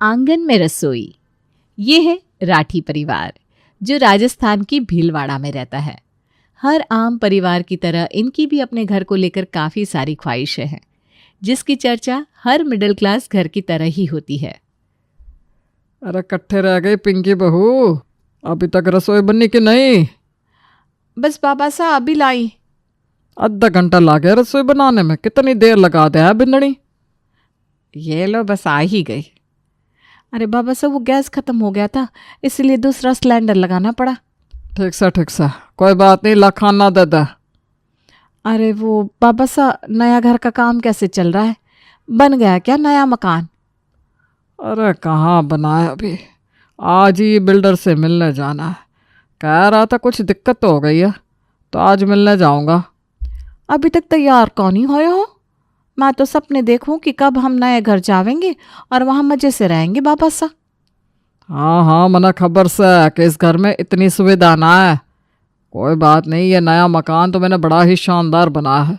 आंगन में रसोई। ये है राठी परिवार जो राजस्थान की भीलवाड़ा में रहता है। हर आम परिवार की तरह इनकी भी अपने घर को लेकर काफ़ी सारी ख्वाहिशें हैं, जिसकी चर्चा हर मिडिल क्लास घर की तरह ही होती है। अरे कट्ठे रह गई पिंकी बहू, अभी तक रसोई बननी कि नहीं? बस बाबा साहब अभी लाई। आधा घंटा लग गया रसोई बनाने में, कितनी देर लगा दे है बिंदनी। ये लो बस आ ही गई। अरे बाबा साहब वो गैस खत्म हो गया था, इसलिए दूसरा सिलेंडर लगाना पड़ा। ठीक सा, कोई बात नहीं, ला खाना दे दे। अरे वो बाबा साहब नया घर का काम कैसे चल रहा है? बन गया क्या नया मकान? अरे कहाँ बनाया अभी, आज ही बिल्डर से मिलने जाना है। कह रहा था कुछ दिक्कत तो हो गई है, तो आज मिलने जाऊंगा। अभी तक तैयार कौन ही होए हो? मैं तो सपने देखूं कि कब हम नए घर जावेंगे और वहां मजे से रहेंगे बाबा साहब। हाँ मना खबर से है कि इस घर में इतनी सुविधा ना है। कोई बात नहीं, ये नया मकान तो मैंने बड़ा ही शानदार बनाया है,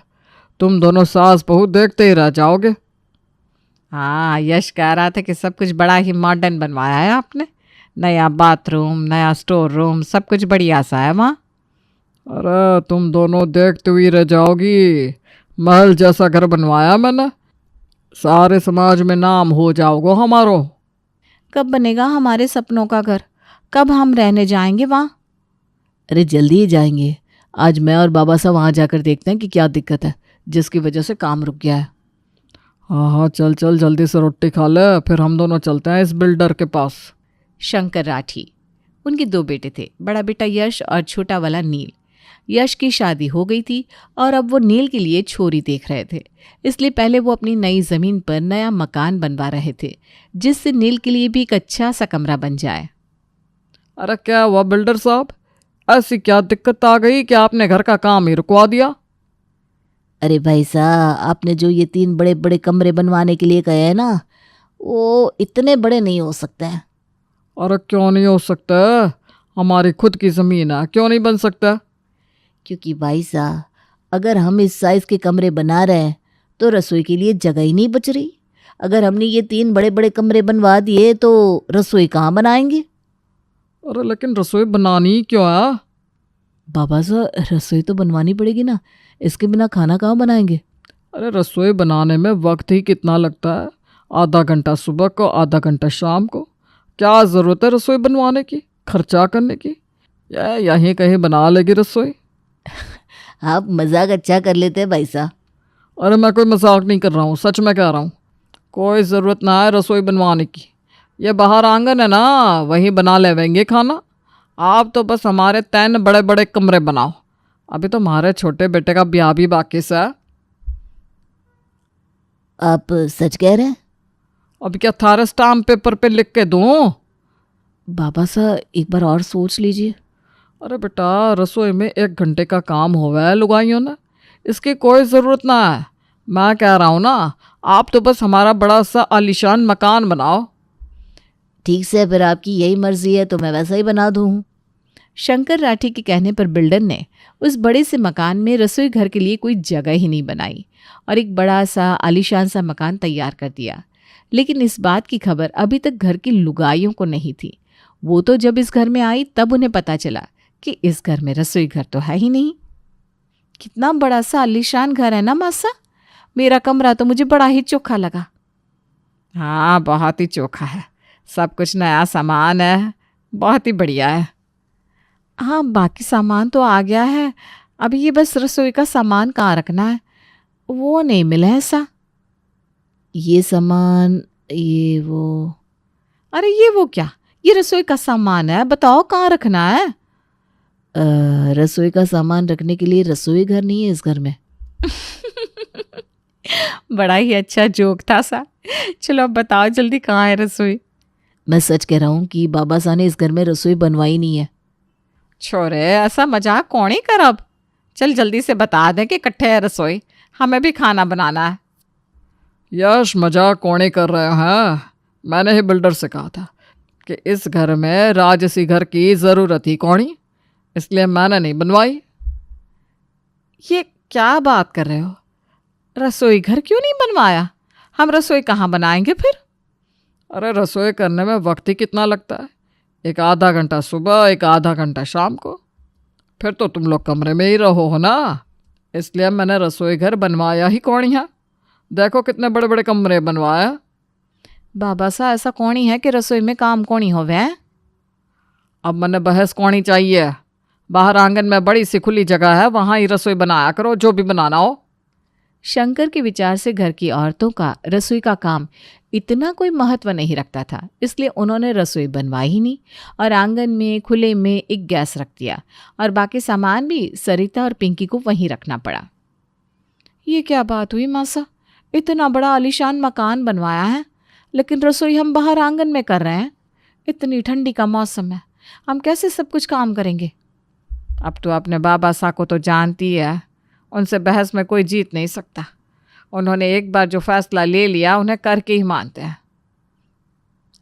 तुम दोनों सास बहू देखते ही रह जाओगे। हाँ, यश कह रहा था कि सब कुछ बड़ा ही मॉडर्न बनवाया है आपने। नया बाथरूम, नया स्टोर रूम, सब कुछ बढ़िया सा है वहाँ। अरे तुम दोनों देखते हुई रह जाओगी, महल जैसा घर बनवाया मैंने, सारे समाज में नाम हो जाओगे हमारो। कब बनेगा हमारे सपनों का घर? कब हम रहने जाएंगे वहाँ? अरे जल्दी ही जाएंगे। आज मैं और बाबा साहब वहाँ जाकर देखते हैं कि क्या दिक्कत है जिसकी वजह से काम रुक गया है। हाँ चल जल्दी से रोटी खा ले, फिर हम दोनों चलते हैं इस बिल्डर के पास। शंकर राठी, उनके 2 बेटे थे, बड़ा बेटा यश और छोटा वाला नील। यश की शादी हो गई थी और अब वो नील के लिए छोरी देख रहे थे, इसलिए पहले वो अपनी नई ज़मीन पर नया मकान बनवा रहे थे, जिससे नील के लिए भी एक अच्छा सा कमरा बन जाए। अरे क्या हुआ बिल्डर साहब, ऐसी क्या दिक्कत आ गई कि आपने घर का काम ही रुकवा दिया? अरे भाई साहब, आपने जो ये 3 बड़े बड़े कमरे बनवाने के लिए कहे हैं ना, वो इतने बड़े नहीं हो सकते हैं। अरे क्यों नहीं हो सकता? हमारी खुद की ज़मीन है, क्यों नहीं बन सकता? क्योंकि भाई साहब, अगर हम इस साइज़ के कमरे बना रहे हैं तो रसोई के लिए जगह ही नहीं बच रही। अगर हमने ये 3 बड़े बड़े कमरे बनवा दिए तो रसोई कहाँ बनाएंगे? अरे लेकिन रसोई बनानी क्यों है? बाबा साहब, रसोई तो बनवानी पड़ेगी ना, इसके बिना खाना कहाँ बनाएंगे? अरे रसोई बनाने में वक्त ही कितना लगता है, आधा घंटा सुबह को, आधा घंटा शाम को। क्या ज़रूरत है रसोई बनवाने की, खर्चा करने की? यहीं कहीं बना लेगी रसोई। आप मजाक अच्छा कर लेते हैं भाई साहब। अरे मैं कोई मजाक नहीं कर रहा हूँ, सच में कह रहा हूँ। कोई ज़रूरत ना है रसोई बनवाने की, ये बाहर आंगन है ना, वहीं बना लेवेंगे खाना। आप तो बस हमारे 3 बड़े बड़े कमरे बनाओ, अभी तो हमारे छोटे बेटे का ब्याह भी बाकी सा है। आप सच कह रहे हैं? अब क्या थारे स्टाम्प पेपर पे लिख के दूँ? बाबा साहब एक बार और सोच लीजिए। अरे बेटा, रसोई में 1 घंटे का काम होगा है लुगाइयों ने, इसकी कोई ज़रूरत ना है। मैं कह रहा हूँ ना, आप तो बस हमारा बड़ा सा आलीशान मकान बनाओ। ठीक से, फिर आपकी यही मर्जी है तो मैं वैसा ही बना दूँ। शंकर राठी के कहने पर बिल्डर ने उस बड़े से मकान में रसोई घर के लिए कोई जगह ही नहीं बनाई और एक बड़ा सा आलीशान सा मकान तैयार कर दिया। लेकिन इस बात की खबर अभी तक घर की लुगाइयों को नहीं थी। वो तो जब इस घर में आई तब उन्हें पता चला कि इस घर में रसोई घर तो है ही नहीं। कितना बड़ा सा आलीशान घर है ना मासा, मेरा कमरा तो मुझे बड़ा ही चोखा लगा। हाँ, बहुत ही चोखा है, सब कुछ नया सामान है, बहुत ही बढ़िया है। हाँ, बाकी सामान तो आ गया है, अभी ये बस रसोई का सामान कहाँ रखना है, वो नहीं मिला है ऐसा। ये सामान, ये वो। अरे ये वो क्या, ये रसोई का सामान है, बताओ कहाँ रखना है? रसोई का सामान रखने के लिए रसोई घर नहीं है इस घर में। बड़ा ही अच्छा जोक था सा। चलो अब बताओ जल्दी कहाँ है रसोई? मैं सच कह रहा हूँ कि बाबा साहब ने इस घर में रसोई बनवाई नहीं है। छोरे, ऐसा मजाक कौन ही कर अब। चल जल्दी से बता दें कि इकट्ठे है रसोई, हमें भी खाना बनाना है। यश, मजाक कौन ही कर रहे हैं? मैंने ही बिल्डर से कहा था कि इस घर में राजसी घर की ज़रूरत ही कौनी, इसलिए मैंने नहीं बनवाई। ये क्या बात कर रहे हो? रसोई घर क्यों नहीं बनवाया? हम रसोई कहाँ बनाएंगे फिर? अरे रसोई करने में वक्त ही कितना लगता है, एक आधा घंटा सुबह, एक आधा घंटा शाम को। फिर तो तुम लोग कमरे में ही रहो हो ना, इसलिए मैंने रसोई घर बनवाया ही कौन है। देखो कितने बड़े बड़े कमरे बनवाया। बाबा सा ऐसा कौन ही है कि रसोई में काम कौन ही होवे हैं? अब मैंने बहस कौन ही चाहिए, बाहर आंगन में बड़ी सी खुली जगह है, वहाँ ही रसोई बनाया करो, जो भी बनाना हो। शंकर के विचार से घर की औरतों का रसोई का काम इतना कोई महत्व नहीं रखता था, इसलिए उन्होंने रसोई बनवाई ही नहीं और आंगन में खुले में एक गैस रख दिया और बाकी सामान भी सरिता और पिंकी को वहीं रखना पड़ा। ये क्या बात हुई मासा, इतना बड़ा आलीशान मकान बनवाया है लेकिन रसोई हम बाहर आंगन में कर रहे हैं। इतनी ठंडी का मौसम है, हम कैसे सब कुछ काम करेंगे? अब तो अपने बाबा सा को तो जानती है, उनसे बहस में कोई जीत नहीं सकता। उन्होंने एक बार जो फैसला ले लिया उन्हें करके ही मानते हैं।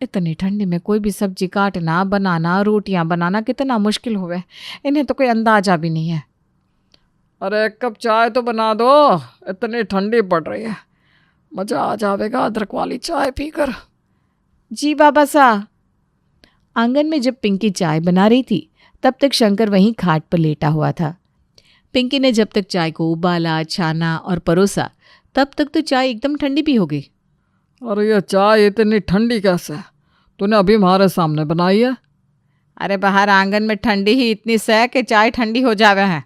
इतनी ठंडी में कोई भी सब्जी काटना, बनाना, रोटियां बनाना कितना मुश्किल हुए, इन्हें तो कोई अंदाजा भी नहीं है। अरे एक कप चाय तो बना दो, इतनी ठंडी पड़ रही है, मज़ा आ जाएगा अदरक वाली चाय पीकर। जी बाबा सा। आंगन में जब पिंकी चाय बना रही थी तब तक शंकर वहीं खाट पर लेटा हुआ था। पिंकी ने जब तक चाय को उबाला, छाना और परोसा तब तक तो चाय एकदम ठंडी भी हो गई। अरे ये चाय इतनी ठंडी कैसे है, तूने अभी हमारे सामने बनाई है? अरे बाहर आंगन में ठंडी ही इतनी से कि चाय ठंडी हो जावे है।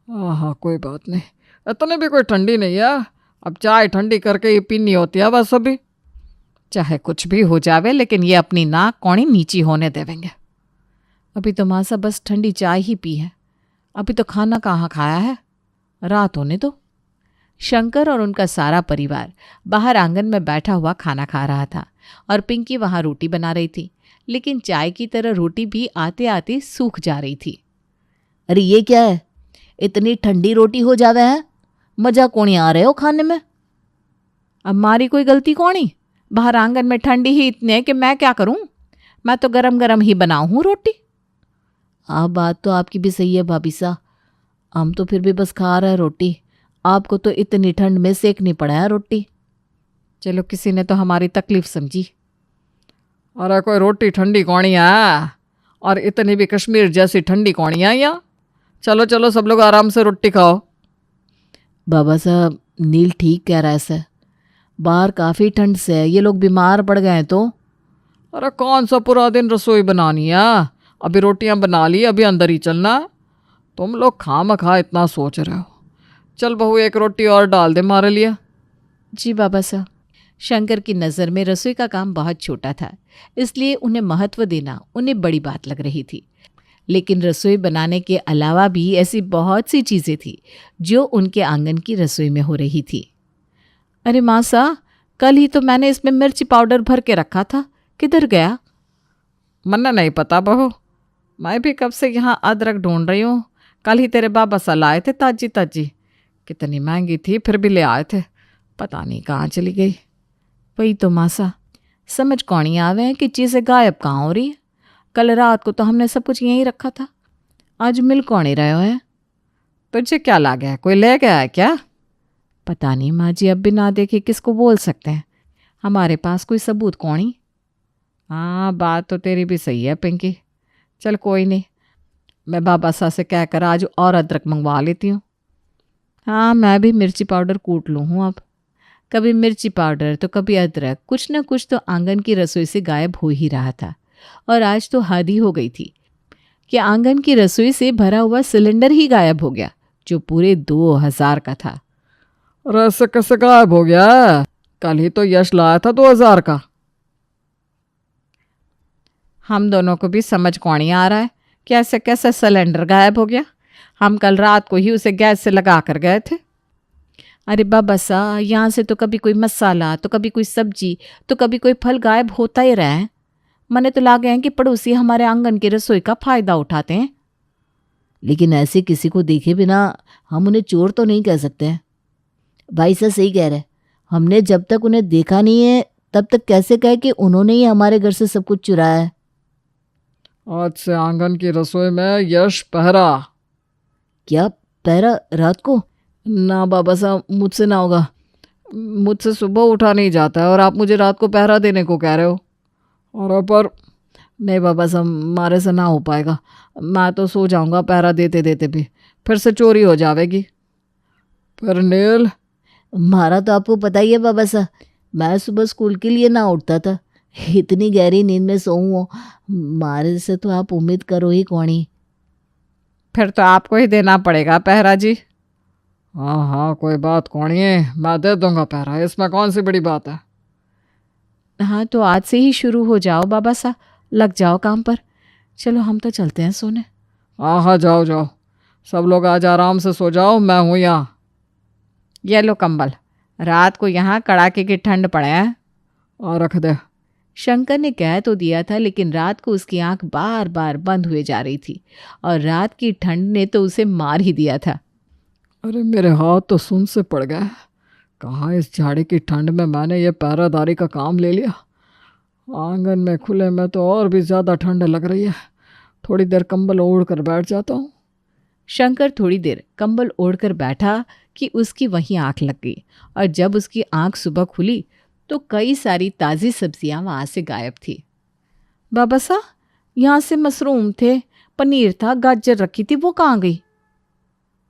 हाँ कोई बात नहीं, इतनी भी कोई ठंडी नहीं है, अब चाय ठंडी करके ही पीनी होती है बस। अभी चाहे कुछ भी हो जावे लेकिन ये अपनी नाक कौड़ी नीची होने देवेंगे। अभी तो मासा बस ठंडी चाय ही पी है, अभी तो खाना कहाँ खाया है, रात होने दो। शंकर और उनका सारा परिवार बाहर आंगन में बैठा हुआ खाना खा रहा था और पिंकी वहाँ रोटी बना रही थी, लेकिन चाय की तरह रोटी भी आते आते सूख जा रही थी। अरे ये क्या है, इतनी ठंडी रोटी हो जावे है, मजा कौन आ रहे हो खाने में? अब हमारी कोई गलती कौनी, बाहर आंगन में ठंडी ही इतनी है कि मैं क्या करूं, मैं तो गरम गरम ही बनाऊं हूँ रोटी। आप बात तो आपकी भी सही है भाभी सा, हम तो फिर भी बस खा रहे हैं रोटी, आपको तो इतनी ठंड में सेकनी पड़ा है रोटी। चलो किसी ने तो हमारी तकलीफ समझी। अरे कोई रोटी ठंडी कौनी है, और इतनी भी कश्मीर जैसी ठंडी कौनी है यहाँ। चलो चलो सब लोग आराम से रोटी खाओ। बाबा साहब नील ठीक कह रहा है सर, बाहर काफ़ी ठंड से है, ये लोग बीमार पड़ गए हैं तो। अरे कौन सा पूरा दिन रसोई बनानी है, अभी रोटियां बना ली, अभी अंदर ही चलना। तुम लोग खामखा इतना सोच रहे हो। चल बहू एक रोटी और डाल दे हमारे लिए। जी बाबा साहब। शंकर की नज़र में रसोई का काम बहुत छोटा था, इसलिए उन्हें महत्व देना उन्हें बड़ी बात लग रही थी। लेकिन रसोई बनाने के अलावा भी ऐसी बहुत सी चीज़ें थी जो उनके आंगन की रसोई में हो रही थी। अरे माँ सा, कल ही तो मैंने इसमें मिर्ची पाउडर भर के रखा था, किधर गया? मन्ना नहीं पता बहू, मैं भी कब से यहाँ अदरक ढूंढ रही हूँ। कल ही तेरे बाबा सा लाए थे ताजी ताजी, कितनी महंगी थी फिर भी ले आए थे, पता नहीं कहाँ चली गई। वही तो मासा, समझ कौन ही आवे हैं कि चीज़ें गायब कहाँ हो रही है। कल रात को तो हमने सब कुछ यहीं रखा था, आज मिल कौन ही रहे है। तुझे क्या लगा है, कोई ले गया है क्या? पता नहीं माँ जी, अब भी ना देखे किसको बोल सकते हैं, हमारे पास कोई सबूत कौन ही। हाँ बात तो तेरी भी सही है पिंकी, चल कोई नहीं, मैं बाबा सा से कहकर आज और अदरक मंगवा लेती हूँ। हाँ मैं भी मिर्ची पाउडर कूट लूँ हूँ अब। कभी मिर्ची पाउडर तो कभी अदरक, कुछ न कुछ तो आंगन की रसोई से गायब हो ही रहा था। और आज तो हद ही हो गई थी कि आंगन की रसोई से भरा हुआ सिलेंडर ही गायब हो गया, जो पूरे 2000 का था। और ऐसे कैसे गायब हो गया? कल ही तो यश लाया था 2000 का। हम दोनों को भी समझ कौन ही आ रहा है कि ऐसे कैसे सिलेंडर गायब हो गया। हम कल रात को ही उसे गैस से लगा कर गए थे। अरे बाबा सा, यहाँ से तो कभी कोई मसाला, तो कभी कोई सब्जी, तो कभी कोई फल गायब होता ही रहा है। मने तो लागे हैं कि पड़ोसी हमारे आंगन की रसोई का फायदा उठाते हैं। लेकिन ऐसे किसी को देखे बिना हम उन्हें चोर तो नहीं कह सकते हैं। भाई साहब सही कह रहे हैं, हमने जब तक उन्हें देखा नहीं है तब तक कैसे कहे कि उन्होंने ही हमारे घर से सब कुछ चुराया है। आज से आंगन की रसोई में यश पहरा। क्या पहरा रात को? ना बाबा साहब, मुझसे ना होगा, मुझसे सुबह उठा नहीं जाता है और आप मुझे रात को पहरा देने को कह रहे हो। और पर नहीं बाबा साहब, हमारे से ना हो पाएगा। मैं तो सो जाऊंगा पहरा देते देते भी, फिर से चोरी हो जाएगी। पर नील, हमारा तो आपको पता ही है बाबा साहब, मैं सुबह स्कूल के लिए ना उठता था। इतनी गहरी नींद में सोऊं हो, हमारे से तो आप उम्मीद करो ही कौनी। फिर तो आपको ही देना पड़ेगा पहरा जी। हाँ हाँ कोई बात कौन है, मैं दे दूंगा पहरा, इसमें कौन सी बड़ी बात है। हाँ तो आज से ही शुरू हो जाओ बाबा साहब, लग जाओ काम पर। चलो हम तो चलते हैं सोने। हाँ हाँ जाओ जाओ, सब लोग आज आराम से सो जाओ, मैं हूँ यहाँ। ये लो कंबल, रात को यहाँ कड़ाके की ठंड पड़े हैं। हाँ रख दे। शंकर ने कह तो दिया था, लेकिन रात को उसकी आंख बार बार बंद हुए जा रही थी और रात की ठंड ने तो उसे मार ही दिया था। अरे मेरे हाथ तो सुन से पड़ गए। कहाँ इस झाड़ी की ठंड में मैंने ये पहरादारी का काम ले लिया। आंगन में खुले में तो और भी ज़्यादा ठंड लग रही है। थोड़ी देर कंबल ओढ़ कर बैठ जाता हूँ। शंकर थोड़ी देर कंबल ओढ़कर बैठा कि उसकी वहीं आंख लग गई, और जब उसकी आंख सुबह खुली तो कई सारी ताज़ी सब्जियां वहाँ से गायब थी। बाबा साहब, यहाँ से मशरूम थे, पनीर था, गाजर रखी थी, वो कहाँ गई?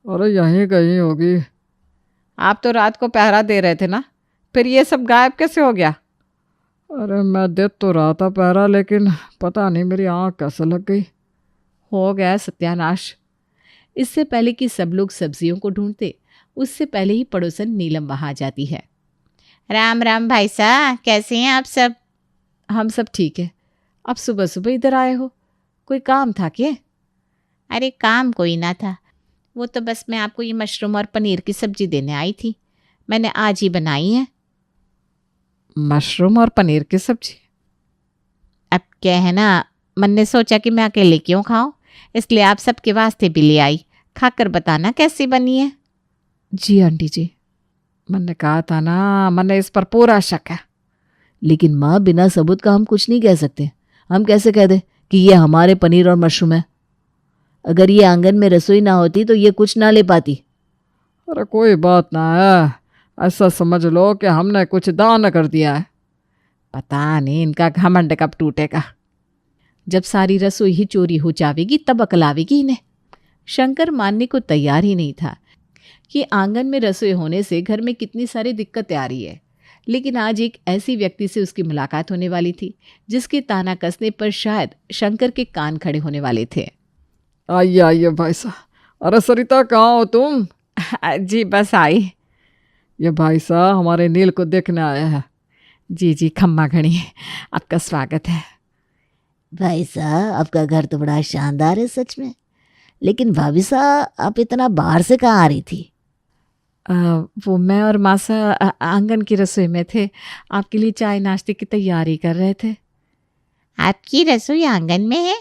अरे यहीं कहीं होगी। आप तो रात को पहरा दे रहे थे ना, फिर ये सब गायब कैसे हो गया? अरे मैं दे तो रहा था पहरा, लेकिन पता नहीं मेरी आँख कैसे लग गई। हो गया सत्यानाश। इससे पहले कि सब लोग सब्जियों को ढूंढते, उससे पहले ही पड़ोसन नीलम वहाँ आ जाती है। राम राम भाई साहब, कैसे हैं आप सब? हम सब ठीक है। अब सुबह सुबह इधर आए हो, कोई काम था क्या? अरे काम कोई ना था, वो तो बस मैं आपको ये मशरूम और पनीर की सब्जी देने आई थी। मैंने आज ही बनाई है। मशरूम और पनीर की सब्जी? अब क्या है ना, मन ने सोचा कि मैं अकेले क्यों खाऊं, इसलिए आप सबके वास्ते भी ले आई। खाकर बताना कैसी बनी है। जी आंटी जी, मैंने कहा था ना, मैंने इस पर पूरा शक है। लेकिन माँ, बिना सबूत का हम कुछ नहीं कह सकते। हम कैसे कह दें कि ये हमारे पनीर और मशरूम है? अगर ये आंगन में रसोई ना होती तो ये कुछ ना ले पाती। अरे कोई बात ना है, ऐसा समझ लो कि हमने कुछ दान कर दिया है। पता नहीं इनका घमंड कब टूटेगा। जब सारी रसोई ही चोरी हो जाएगी तब अकल आवेगी इन्हें। शंकर मानने को तैयार ही नहीं था कि आंगन में रसोई होने से घर में कितनी सारी दिक्कतें आ रही है, लेकिन आज एक ऐसी व्यक्ति से उसकी मुलाकात होने वाली थी जिसके ताना कसने पर शायद शंकर के कान खड़े होने वाले थे। आइए आइए भाई साहब। अरे सरिता, कहाँ हो तुम? जी बस आई। ये भाई साहब हमारे नील को देखने आया है। जी जी, खम्मा घड़ी, आपका स्वागत है। भाई साहब, आपका घर तो बड़ा शानदार है सच में। लेकिन भाभी साहब, आप इतना बाहर से कहाँ आ रही थी? वो मैं और मासा आंगन की रसोई में थे, आपके लिए चाय नाश्ते की तैयारी कर रहे थे। आपकी रसोई आंगन में है?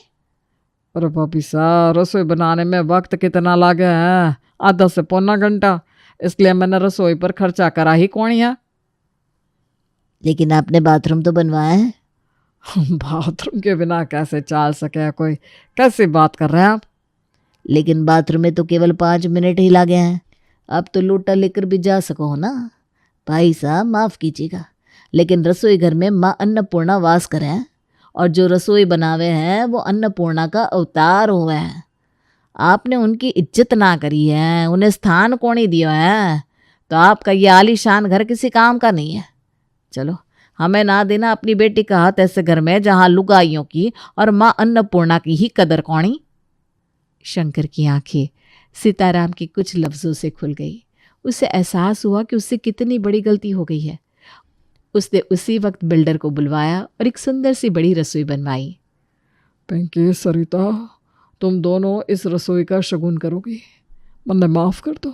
अरे भाभी साहब, रसोई बनाने में वक्त कितना लगे है, आधा से पौना घंटा, इसलिए मैंने रसोई पर खर्चा करा ही कौन है। लेकिन आपने बाथरूम तो बनवाया है। बाथरूम के बिना कैसे चल सके कोई? कैसी बात कर रहे हैं आप? लेकिन बाथरूम में तो केवल 5 मिनट ही लगे हैं। अब तो लोटा लेकर भी जा सको हो ना। भाई साहब माफ़ कीजिएगा, लेकिन रसोई घर में माँ अन्नपूर्णा वास करे हैं, और जो रसोई बनावे हैं वो अन्नपूर्णा का अवतार हुए हैं। आपने उनकी इज्जत ना करी है, उन्हें स्थान कौन ही दिया है, तो आपका ये आलीशान घर किसी काम का नहीं है। चलो, हमें ना देना अपनी बेटी का हाथ ऐसे घर में जहाँ लुगाइयों की और माँ अन्नपूर्णा की ही कदर कौनी। शंकर की आंखें सीताराम के कुछ लफ्ज़ों से खुल गई। उसे एहसास हुआ कि उससे कितनी बड़ी गलती हो गई है। उसने उसी वक्त बिल्डर को बुलवाया और एक सुंदर सी बड़ी रसोई बनवाई। पिंकी, सरिता, तुम दोनों इस रसोई का शगुन करोगी। मैंने माफ़ कर दो,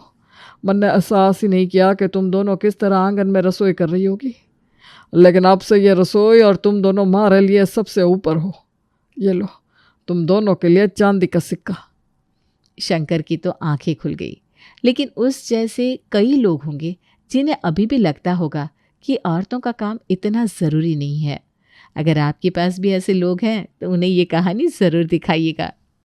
मैंने एहसास ही नहीं किया कि तुम दोनों किस तरह आंगन में रसोई कर रही होगी। लेकिन अब से ये रसोई और तुम दोनों हमारे लिए सबसे ऊपर हो। ये लो, तुम दोनों के लिए चांदी का सिक्का। शंकर की तो आंखें खुल गई, लेकिन उस जैसे कई लोग होंगे जिन्हें अभी भी लगता होगा कि औरतों का काम इतना ज़रूरी नहीं है। अगर आपके पास भी ऐसे लोग हैं तो उन्हें ये कहानी ज़रूर दिखाइएगा।